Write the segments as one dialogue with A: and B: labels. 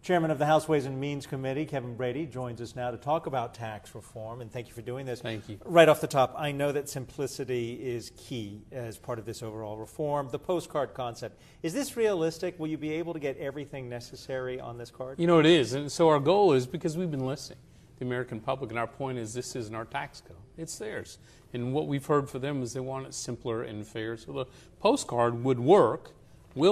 A: Chairman of the House Ways and Means Committee, Kevin Brady, joins us now to talk about tax reform, and thank you for doing this.
B: Thank you.
A: Right off the top, I know that simplicity is key as part of this overall reform. The postcard concept, is this realistic? Will you be able to get everything necessary on this card?
B: You know, it is, and so our goal is, because we've been listening to the American public, and our point is this isn't our tax code, it's theirs. And what we've heard for them is they want it simpler and fair. So the postcard will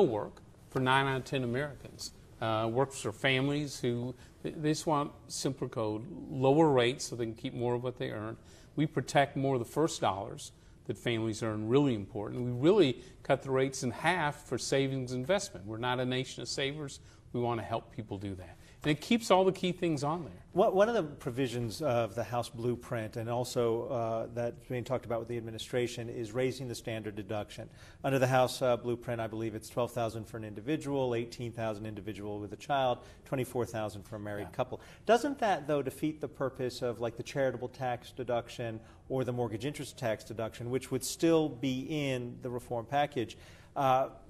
B: work for 9 out of 10 Americans. Works for families who they just want simpler code, lower rates so they can keep more of what they earn. We protect more of the first dollars that families earn, really important. We really cut the rates in half for savings investment. We're not a nation of savers. We want to help people do that. And it keeps all the key things on there.
A: One of the provisions of the House blueprint, and also that's being talked about with the administration, is raising the standard deduction. Under the House blueprint, I believe it's $12,000 for an individual, $18,000 individual with a child, $24,000 for a married couple. Doesn't that, though, defeat the purpose of like the charitable tax deduction or the mortgage interest tax deduction, which would still be in the reform package?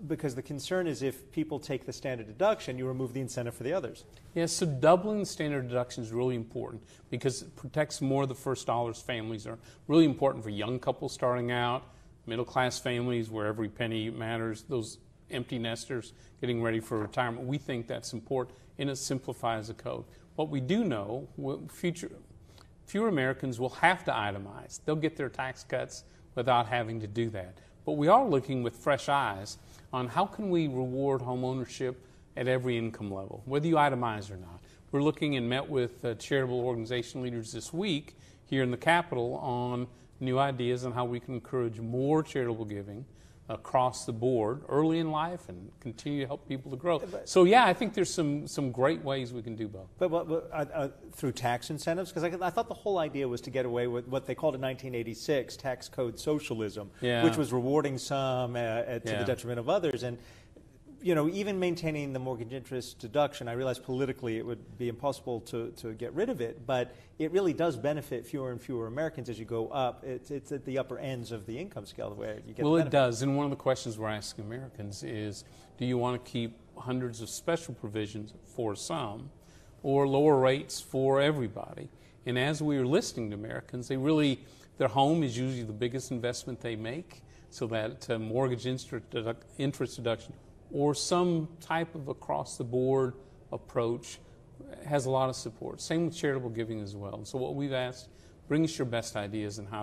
A: Because the concern is if people take the standard deduction, you remove the incentive for the others.
B: Yes, so doubling the standard deduction is really important because it protects more of the first dollars families are really important for young couples starting out, middle-class families where every penny matters, those empty nesters getting ready for retirement. We think that's important, and it simplifies the code. What we do know, fewer Americans will have to itemize. They'll get their tax cuts without having to do that. But we are looking with fresh eyes on how can we reward home ownership at every income level, whether you itemize or not. We're looking and met with charitable organization leaders this week here in the Capitol on new ideas on how we can encourage more charitable giving across the board early in life and continue to help people to grow. So yeah, I think there's some great ways we can do both.
A: But through tax incentives? Because I thought the whole idea was to get away with what they called in 1986 tax code socialism, which was rewarding some to the detriment of others. And you know, even maintaining the mortgage interest deduction, I realize politically it would be impossible to get rid of it, but it really does benefit fewer and fewer Americans as you go up. It's at the upper ends of the income scale where you get.
B: Well, it does, and one of the questions we're asking Americans is, do you want to keep hundreds of special provisions for some, or lower rates for everybody? And as we are listening to Americans, their home is usually the biggest investment they make, so that mortgage interest deduction or some type of across-the-board approach has a lot of support. Same with charitable giving as well. And so what we've asked, bring us your best ideas on how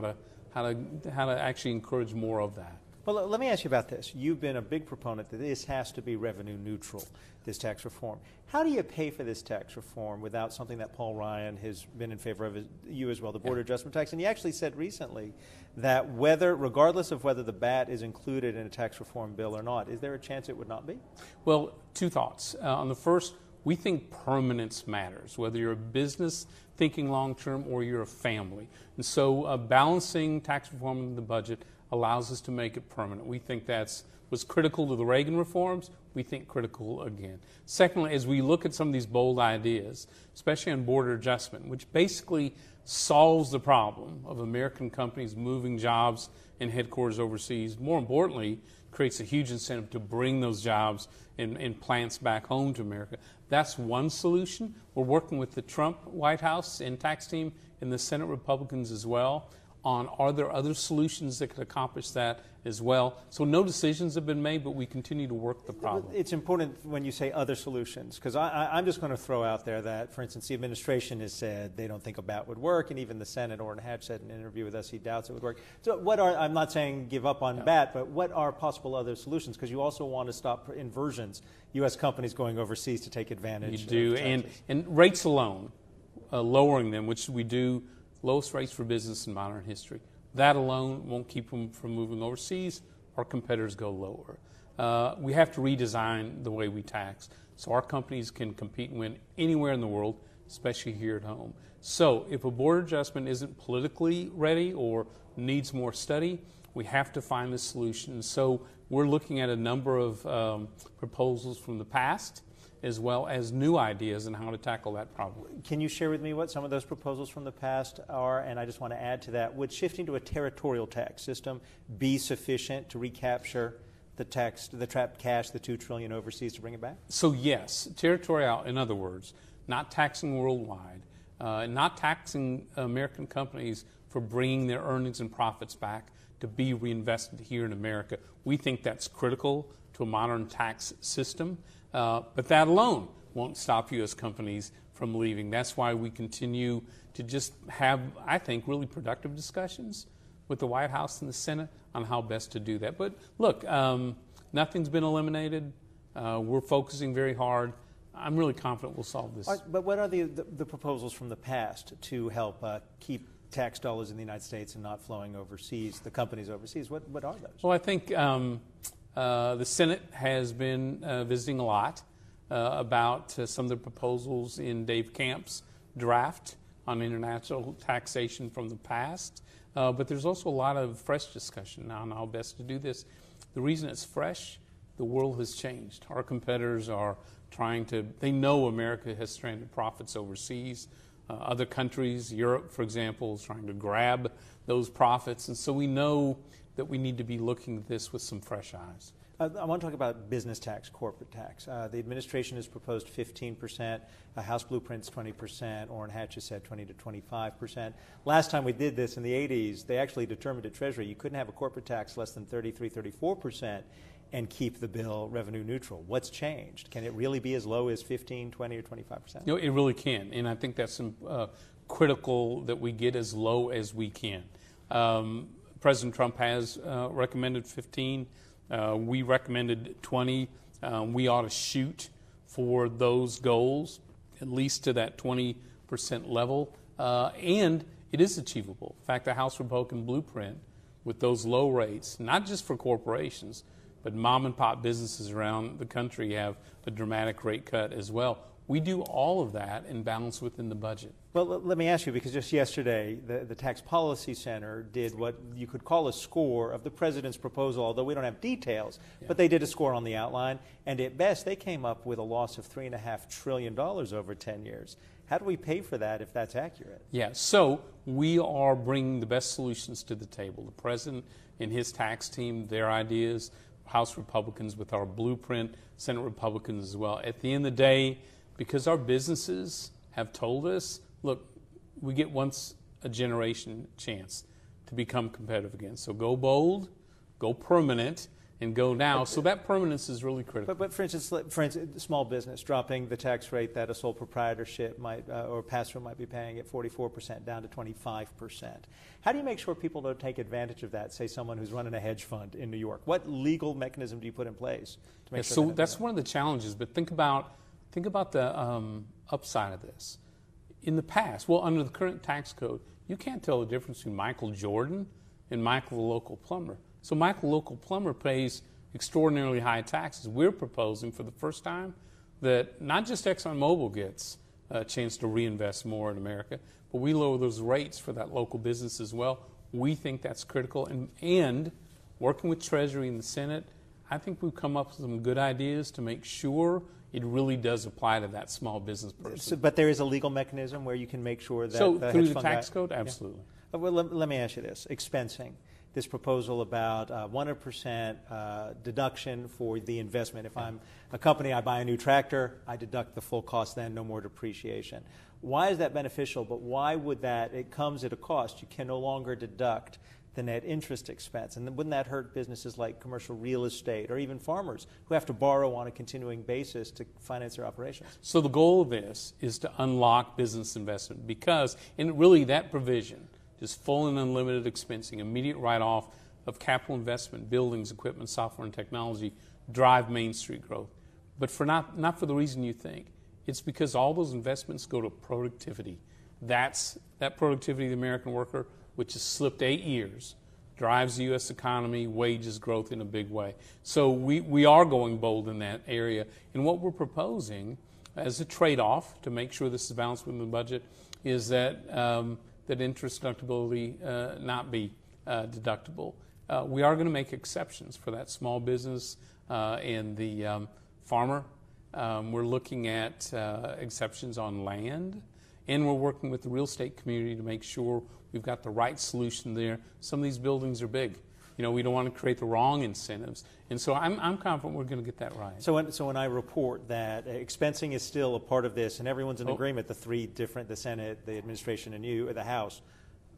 B: to actually encourage more of that.
A: Well, let me ask you about this. You've been a big proponent that this has to be revenue neutral, this tax reform. How do you pay for this tax reform without something that Paul Ryan has been in favor of, you as well, the border adjustment tax? And he actually said recently that regardless of whether the BAT is included in a tax reform bill or not, is there a chance it would not be?
B: Well, two thoughts. On the first, we think permanence matters, whether you're a business thinking long-term or you're a family. And so balancing tax reform in the budget allows us to make it permanent. We think was critical to the Reagan reforms. We think critical again. Secondly, as we look at some of these bold ideas, especially on border adjustment, which basically solves the problem of American companies moving jobs and headquarters overseas, more importantly, creates a huge incentive to bring those jobs and plants back home to America. That's one solution. We're working with the Trump White House and tax team and the Senate Republicans as well on are there other solutions that could accomplish that as well. So no decisions have been made, but we continue to work the problem.
A: It's important when you say other solutions, because I'm just going to throw out there that, for instance, the administration has said they don't think a BAT would work, and even the Senate, Orrin Hatch said in an interview with us he doubts it would work. So I'm not saying give up on BAT, but what are possible other solutions? Because you also want to stop inversions, U.S. companies going overseas to take advantage.
B: You do, and rates alone, lowering them, which we do, lowest rates for business in modern history. That alone won't keep them from moving overseas. Our competitors go lower. We have to redesign the way we tax so our companies can compete and win anywhere in the world, especially here at home. So if a border adjustment isn't politically ready or needs more study, we have to find a solution. So we're looking at a number of proposals from the past as well as new ideas on how to tackle that problem.
A: Can you share with me what some of those proposals from the past are? And I just want to add to that, would shifting to a territorial tax system be sufficient to recapture the trapped cash, the $2 trillion overseas, to bring it back?
B: So yes, territorial, in other words, not taxing worldwide, not taxing American companies for bringing their earnings and profits back to be reinvested here in America. We think that's critical to a modern tax system, but that alone won't stop U.S. companies from leaving. That's why we continue to just have, I think, really productive discussions with the White House and the Senate on how best to do that. But look, nothing's been eliminated. We're focusing very hard. I'm really confident we'll solve this.
A: But what are the proposals from the past to help keep tax dollars in the United States and not flowing overseas, the companies overseas? What are those?
B: Well, I think the Senate has been visiting a lot about some of the proposals in Dave Camp's draft on international taxation from the past. But there's also a lot of fresh discussion now on how best to do this. The reason it's fresh, the world has changed. Our competitors are they know America has stranded profits overseas. Other countries, Europe, for example, is trying to grab those profits. And so we know that we need to be looking at this with some fresh eyes.
A: I want to talk about business tax, corporate tax. The administration has proposed 15%. House Blueprint's 20%. Orrin Hatch has said 20 to 25%. Last time we did this in the 80s, they actually determined at Treasury you couldn't have a corporate tax less than 33, 34% and keep the bill revenue neutral. What's changed? Can it really be as low as 15, 20, or 25%?
B: No, it really can. And I think that's critical that we get as low as we can. President Trump has recommended 15. We recommended 20. We ought to shoot for those goals, at least to that 20% level. And it is achievable. In fact, the House Republican blueprint with those low rates, not just for corporations, but mom and pop businesses around the country have a dramatic rate cut as well. We do all of that and balance within the budget.
A: Well, let me ask you, because just yesterday, the Tax Policy Center did what you could call a score of the president's proposal, although we don't have details, but they did a score on the outline, and at best, they came up with a loss of $3.5 trillion over 10 years. How do we pay for that if that's accurate?
B: Yeah, so we are bringing the best solutions to the table. The president and his tax team, their ideas, House Republicans with our blueprint, Senate Republicans as well. At the end of the day, because our businesses have told us, look, we get once a generation chance to become competitive again. So go bold, go permanent, and go now. So that permanence is really critical.
A: But for instance, small business dropping the tax rate that a sole proprietorship might or pass-through might be paying at 44% down to 25%. How do you make sure people don't take advantage of that? Say someone who's running a hedge fund in New York. What legal mechanism do you put in place to make sure?
B: So that's one of the challenges. But think about the upside of this. In the past, well, under the current tax code, you can't tell the difference between Michael Jordan and Michael the local plumber. So Michael, local plumber, pays extraordinarily high taxes. We're proposing for the first time that not just ExxonMobil gets a chance to reinvest more in America, but we lower those rates for that local business as well. We think that's critical. And working with Treasury and the Senate, I think we've come up with some good ideas to make sure it really does apply to that small business person.
A: But there is a legal mechanism where you can make sure that
B: so
A: the
B: through
A: hedge
B: the
A: fund
B: tax code, absolutely.
A: Yeah. Well, let me ask you this: expensing. This proposal about 100% deduction for the investment. If I'm a company, I buy a new tractor, I deduct the full cost then, no more depreciation. Why is that beneficial? But why would that? It comes at a cost. You can no longer deduct the net interest expense. And then wouldn't that hurt businesses like commercial real estate or even farmers who have to borrow on a continuing basis to finance their operations?
B: So the goal of this is to unlock business investment because, and really that provision, just full and unlimited expensing, immediate write-off of capital investment, buildings, equipment, software, and technology, drive Main Street growth. But for not for the reason you think. It's because all those investments go to productivity. That productivity of the American worker, which has slipped 8 years, drives the U.S. economy, wages growth in a big way. So we are going bold in that area. And what we're proposing as a trade-off to make sure this is balanced within the budget is that that interest deductibility not be deductible. We are going to make exceptions for that small business and the farmer. We're looking at exceptions on land, and we're working with the real estate community to make sure we've got the right solution there. Some of these buildings are big. We don't want to create the wrong incentives. And so I'm confident we're going to get that right.
A: So when I report that expensing is still a part of this, and everyone's in agreement, the Senate, the administration, and you, the House,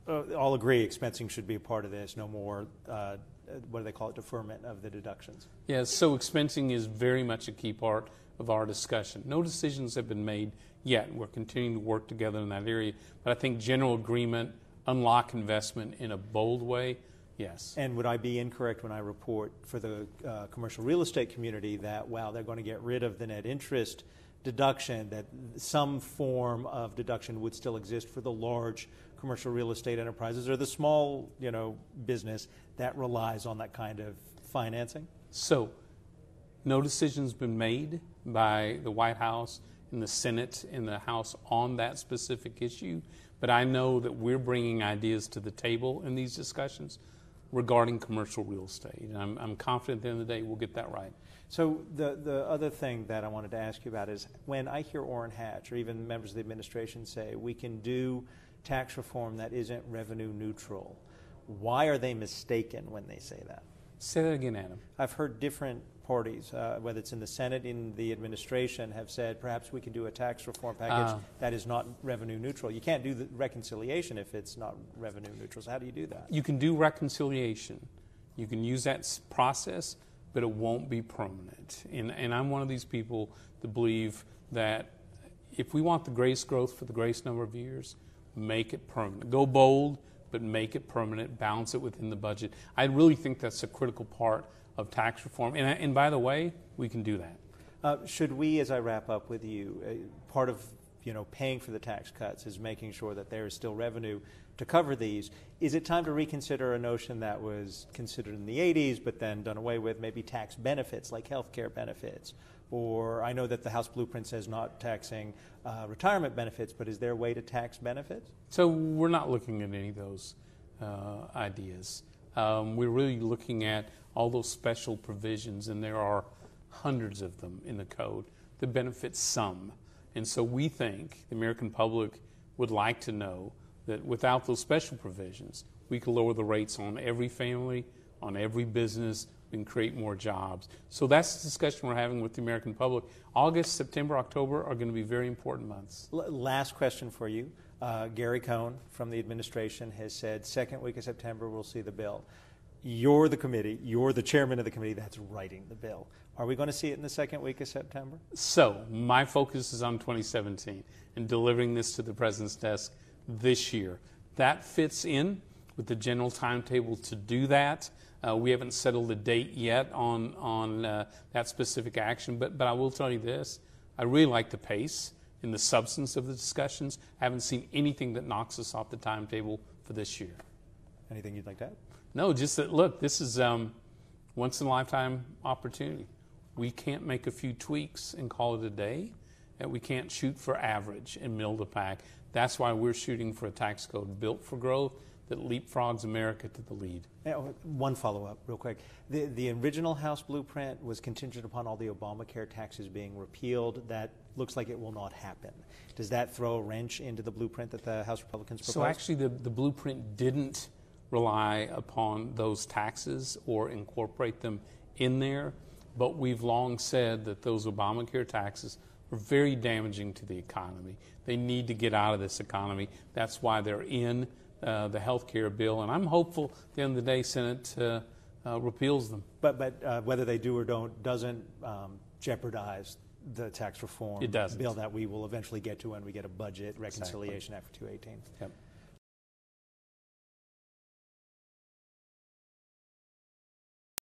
A: all agree expensing should be a part of this, no more, what do they call it, deferment of the deductions.
B: Yeah, so expensing is very much a key part of our discussion. No decisions have been made yet. We're continuing to work together in that area. But I think general agreement, unlock investment in a bold way, yes.
A: And would I be incorrect when I report for the commercial real estate community that, wow, they're going to get rid of the net interest deduction, that some form of deduction would still exist for the large commercial real estate enterprises or the small, business that relies on that kind of financing?
B: So, no decision's been made by the White House and the Senate and the House on that specific issue, but I know that we're bringing ideas to the table in these discussions regarding commercial real estate. And I'm confident at the end of the day we'll get that right.
A: So the other thing that I wanted to ask you about is when I hear Orrin Hatch or even members of the administration say we can do tax reform that isn't revenue neutral, why are they mistaken when they say that?
B: Say that again, Adam.
A: I've heard different parties, whether it's in the Senate, in the administration, have said perhaps we can do a tax reform package that is not revenue neutral. You can't do the reconciliation if it's not revenue neutral. So how do you do that?
B: You can do reconciliation. You can use that process, but it won't be permanent. And I'm one of these people that believe that if we want the greatest growth for the greatest number of years, make it permanent. Go bold, but make it permanent, balance it within the budget. I really think that's a critical part of tax reform. And by the way, we can do that.
A: Should we, as I wrap up with you, part of paying for the tax cuts is making sure that there is still revenue to cover these. Is it time to reconsider a notion that was considered in the 80s but then done away with, maybe tax benefits like health care benefits? Or I know that the House Blueprint says not taxing retirement benefits, but is there a way to tax benefits?
B: So we're not looking at any of those ideas. We're really looking at all those special provisions, and there are hundreds of them in the code that benefit some. And so we think the American public would like to know that without those special provisions, we could lower the rates on every family, on every business, and create more jobs. So that's the discussion we're having with the American public. August, September, October are going to be very important months.
A: Last question for you. Gary Cohn from the administration has said second week of September we'll see the bill. You're the committee, you're the chairman of the committee that's writing the bill. Are we going to see it in the second week of September?
B: So my focus is on 2017 and delivering this to the president's desk this year. That fits in with the general timetable to do that. We haven't settled a date yet on that specific action, but I will tell you this. I really like the pace and the substance of the discussions. I haven't seen anything that knocks us off the timetable for this year.
A: Anything you'd like to add?
B: No, just that, look, this is once-in-a-lifetime opportunity. We can't make a few tweaks and call it a day. We can't shoot for average and middle of the pack. That's why we're shooting for a tax code built for growth that leapfrogs America to the lead.
A: One follow-up real quick. The original House Blueprint was contingent upon all the Obamacare taxes being repealed. That looks like it will not happen. Does that throw a wrench into the blueprint that the House Republicans proposed?
B: So actually the blueprint didn't rely upon those taxes or incorporate them in there, but we've long said that those Obamacare taxes are very damaging to the economy. They need to get out of this economy. That's why they're in the health care bill, and I'm hopeful at the end of the day Senate repeals them.
A: But whether they do or don't doesn't jeopardize the tax reform bill that we will eventually get to when we get a budget reconciliation after 2018.
B: Yep.